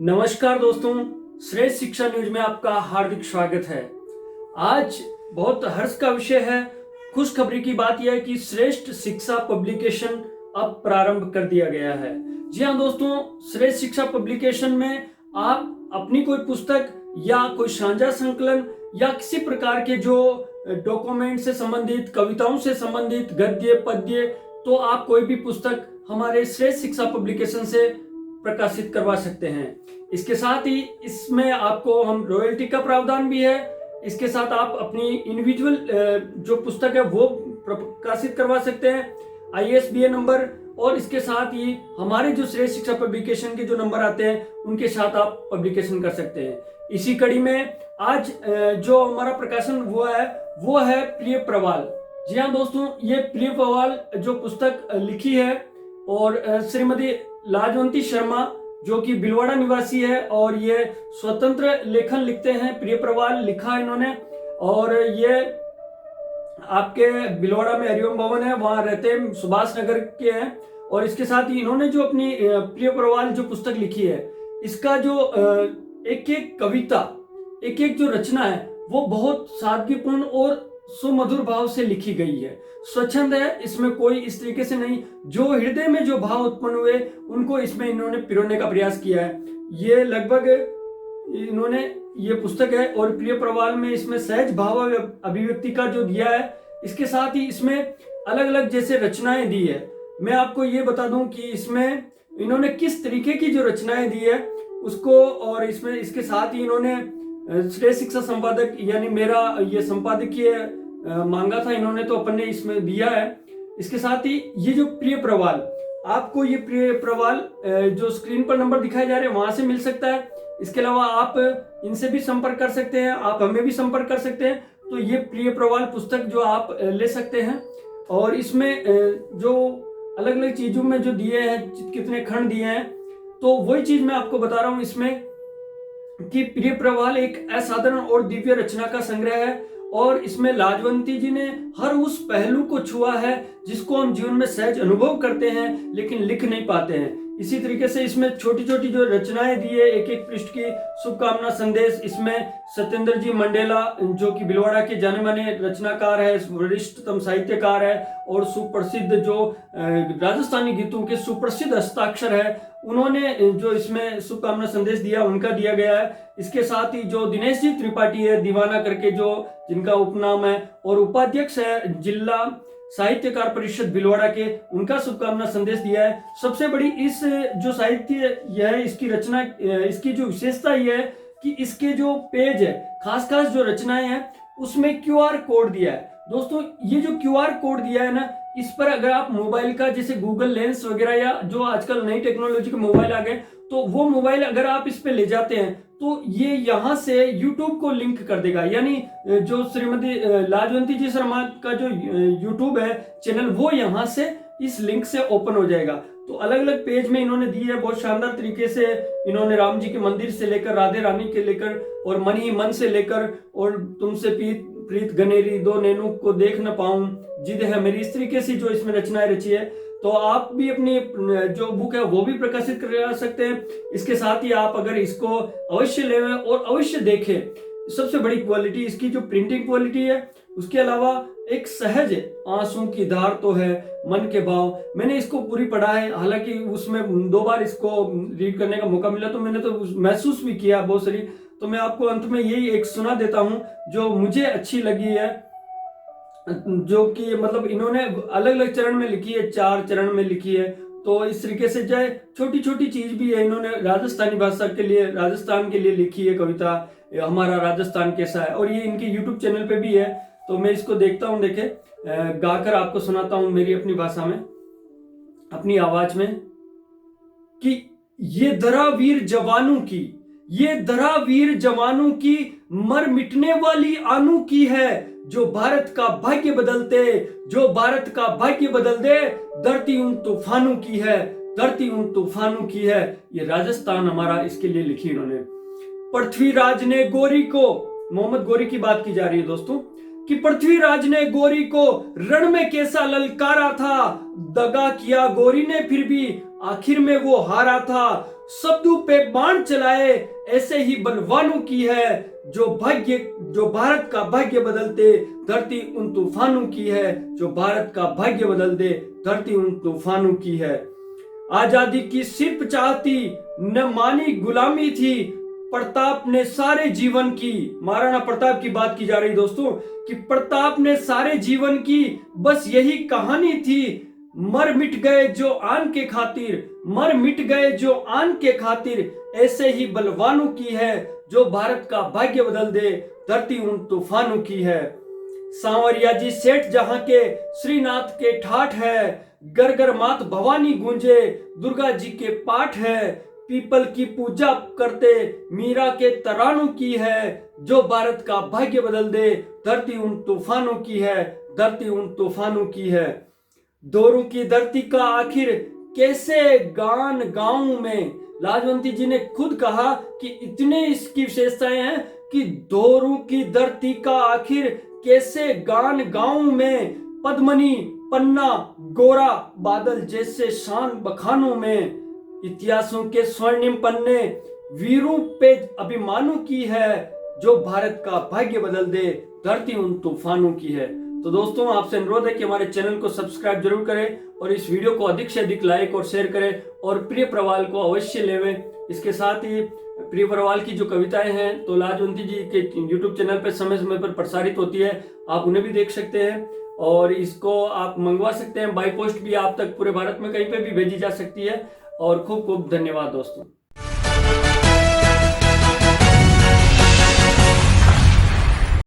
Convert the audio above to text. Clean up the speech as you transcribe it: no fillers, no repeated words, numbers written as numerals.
नमस्कार दोस्तों, श्रेष्ठ शिक्षा न्यूज में आपका हार्दिक स्वागत है। आज बहुत हर्ष का विषय है। खुशखबरी की बात यह है कि श्रेष्ठ शिक्षा पब्लिकेशन अब प्रारंभ कर दिया गया है। जी हाँ दोस्तों, श्रेष्ठ शिक्षा पब्लिकेशन में आप अपनी कोई पुस्तक या कोई साझा संकलन या किसी प्रकार के जो डॉक्यूमेंट से संबंधित, कविताओं से संबंधित, गद्य पद्य, तो आप कोई भी पुस्तक हमारे श्रेष्ठ शिक्षा पब्लिकेशन से प्रकाशित करवा सकते हैं। इसके साथ ही इसमें आपको हम रॉयल्टी का प्रावधान भी है। इसके साथ आप अपनी इंडिविजुअल जो पुस्तक है वो प्रकाशित करवा सकते हैं, ISBN नंबर, और इसके साथ ही हमारे जो श्रेष्ठ शिक्षा पब्लिकेशन के जो नंबर आते हैं उनके साथ आप पब्लिकेशन कर सकते हैं। इसी कड़ी में आज जो हमारा प्रकाशन हुआ है वो है प्रिय प्रवाल। जी हाँ दोस्तों, ये प्रिय प्रवाल जो पुस्तक लिखी है और श्रीमती लाजवंती शर्मा जो कि भिलवाड़ा निवासी है, और ये स्वतंत्र लेखन लिखते हैं। प्रिय प्रवाल लिखा है इन्होंने, और ये आपके भिलवाड़ा में हरिओम भवन है, वहां रहते हैं, सुभाष नगर के हैं। और इसके साथ ही इन्होंने जो अपनी प्रिय प्रवाल जो पुस्तक लिखी है, इसका जो एक एक कविता, एक एक जो रचना है वो बहुत सादगीपूर्ण और सुमधुर भाव से लिखी गई है, स्वच्छंद है। इसमें कोई इस तरीके से नहीं, जो हृदय में जो भाव उत्पन्न हुए उनको इसमें इन्होंने पिरोने का प्रयास किया है। ये लगभग इन्होंने ये पुस्तक है, और प्रिय प्रवाल में इसमें सहज भाव अभिव्यक्ति का जो दिया है, इसके साथ ही इसमें अलग अलग जैसे रचनाएं दी है। मैं आपको ये बता दूं कि इसमें इन्होंने किस तरीके की जो रचनाएं दी है उसको, और इसमें इसके साथ ही इन्होंने श्रेष्ठ शिक्षा संपादक यानी मेरा ये संपादकीय मांगा था इन्होंने, तो अपन ने इसमें दिया है। इसके साथ ही ये जो प्रिय प्रवाल, आपको ये प्रिय प्रवाल जो स्क्रीन पर नंबर दिखाए जा रहे हैं वहां से मिल सकता है। इसके अलावा आप इनसे भी संपर्क कर सकते हैं, आप हमें भी संपर्क कर सकते हैं। तो ये प्रिय प्रवाल पुस्तक जो आप ले सकते हैं, और इसमें जो अलग अलग चीजों में जो दिए हैं, कितने खंड दिए हैं, तो वही चीज मैं आपको बता रहा हूं इसमें कि प्रिय प्रवाल एक असाधारण और दिव्य रचना का संग्रह है, और इसमें लाजवंती जी ने हर उस पहलू को छुआ है जिसको हम जीवन में सहज अनुभव करते हैं लेकिन लिख नहीं पाते हैं। इसी तरीके से इसमें छोटी छोटी जो रचनाएं दी है, एक एक पृष्ठ की शुभकामना संदेश, इसमें सत्येंद्र जी मंडेला जो कि भिलवाड़ा के जाने माने रचनाकार है, वरिष्ठतम साहित्यकार है, और सुप्रसिद्ध जो राजस्थानी गीतों के सुप्रसिद्ध हस्ताक्षर है, उन्होंने जो इसमें शुभकामना संदेश दिया, उनका दिया गया है। इसके साथ ही जो दिनेश जी त्रिपाठी है दीवाना करके, जो जिनका उपनाम है, और उपाध्यक्ष है जिला साहित्यकार परिषद भिलवाड़ा के, उनका शुभकामना संदेश दिया है। सबसे बड़ी इस जो साहित्य यह है, इसकी रचना, इसकी जो विशेषता यह है कि इसके जो पेज है, खास खास जो रचनाएं हैं, उसमें QR कोड दिया है। दोस्तों, ये जो QR कोड दिया है ना, इस पर अगर आप मोबाइल का जैसे गूगल लेंस वगैरह, या जो आजकल नई टेक्नोलॉजी के मोबाइल आ गए, तो वो मोबाइल अगर आप इस पे ले जाते हैं तो ये यहाँ से YouTube को लिंक कर देगा। यानी जो श्रीमती लाजवंती जी शर्मा का जो YouTube है चैनल, वो यहाँ से इस लिंक से ओपन हो जाएगा। तो अलग अलग पेज में इन्होंने दी है, बहुत शानदार तरीके से इन्होंने राम जी के मंदिर से लेकर, राधे रानी के लेकर, और मन ही मन से लेकर, और तुमसे प्रीत गनेरी, दो नैनू को देख न पाऊं, जिद है मेरी, इस तरीके से जो इसमें रचनाएं रची है। तो आप भी अपनी जो बुक है वो भी प्रकाशित करा सकते हैं। इसके साथ ही आप अगर इसको अवश्य लें और अवश्य देखें, सबसे बड़ी क्वालिटी इसकी जो प्रिंटिंग क्वालिटी है, उसके अलावा एक सहज आंसू की धार तो है मन के भाव। मैंने इसको पूरी पढ़ा है, हालांकि उसमें 2 बार इसको रीड करने का मौका मिला, तो मैंने तो महसूस भी किया बहुत सारी। तो मैं आपको अंत में यही एक सुना देता हूं जो मुझे अच्छी लगी है, जो कि मतलब इन्होंने अलग अलग चरण में लिखी है, 4 चरण में लिखी है। तो इस तरीके से चाहे छोटी छोटी चीज भी है, इन्होंने राजस्थानी भाषा के लिए, राजस्थान के लिए लिखी है कविता, हमारा राजस्थान कैसा है, और ये इनके YouTube चैनल पे भी है। तो मैं इसको देखता हूँ, देखे गाकर आपको सुनाता हूँ मेरी अपनी भाषा में, अपनी आवाज में, कि ये धरा वीर जवानों की, ये धरा वीर जवानों की, मर मिटने वाली आनू की है, जो भारत का भाग्य बदलते, जो भारत का भाग्य बदल दे, धरती उन तूफानों की है, धरती उन तूफानों की है। ये राजस्थान हमारा, इसके लिए लिखी इन्होंने। पृथ्वीराज ने गोरी को, मोहम्मद गोरी की बात की जा रही है दोस्तों, कि पृथ्वीराज ने गोरी को रण में कैसा ललकारा था, दगा किया गोरी ने फिर भी आखिर में वो हारा था। शब्दों पे बाण चलाए, ऐसे ही बलवानों की है जो भारत का भाग्य बदल दे, धरती उन तूफानों की है, जो भारत का भाग्य बदल दे, धरती उन तूफानों की है। आजादी की सिर्फ चाहती, न मानी गुलामी थी, प्रताप ने सारे जीवन की, महाराणा प्रताप की बात की जा रही दोस्तों, कि प्रताप ने सारे जीवन की बस यही कहानी थी, मर मिट गए जो आन के खातिर, मर मिट गए जो आन के खातिर, ऐसे ही बलवानों की है जो भारत का भाग्य बदल दे, धरती उन तूफानों की है। सांवरिया जी सेठ जहां के श्रीनाथ के ठाठ है, गरगर मात भवानी गूंजे, दुर्गा जी के पाठ है, पीपल की पूजा करते मीरा के तरानों की है, जो भारत का भाग्य बदल दे, धरती उन तूफानों की है, धरती उन तूफानों की है। दोरों की धरती का आखिर कैसे गान गाऊं मैं, लाजवंती जी ने खुद कहा कि इतने इसकी विशेषताएं हैं कि दोरों की धरती का आखिर कैसे गान गाऊं मैं, पद्मनी पन्ना गोरा बादल जैसे शान बखानों में, इतिहासों के स्वर्णिम पन्ने वीरों पे अभिमानों की है, जो भारत का भाग्य बदल दे, धरती उन तूफानों की है। तो दोस्तों आपसे अनुरोध है कि हमारे चैनल को सब्सक्राइब जरूर करें और इस वीडियो को अधिक से अधिक लाइक और शेयर करें और प्रिय प्रवाल को अवश्य लेवें। इसके साथ ही प्रिय प्रवाल की जो कविताएं हैं तो लाजवंती जी के यूट्यूब चैनल पर समय समय पर प्रसारित होती है, आप उन्हें भी देख सकते हैं और इसको आप मंगवा सकते हैं। बाई पोस्ट भी आप तक पूरे भारत में कहीं पे भी भेजी जा सकती है। और खूब खूब धन्यवाद दोस्तों।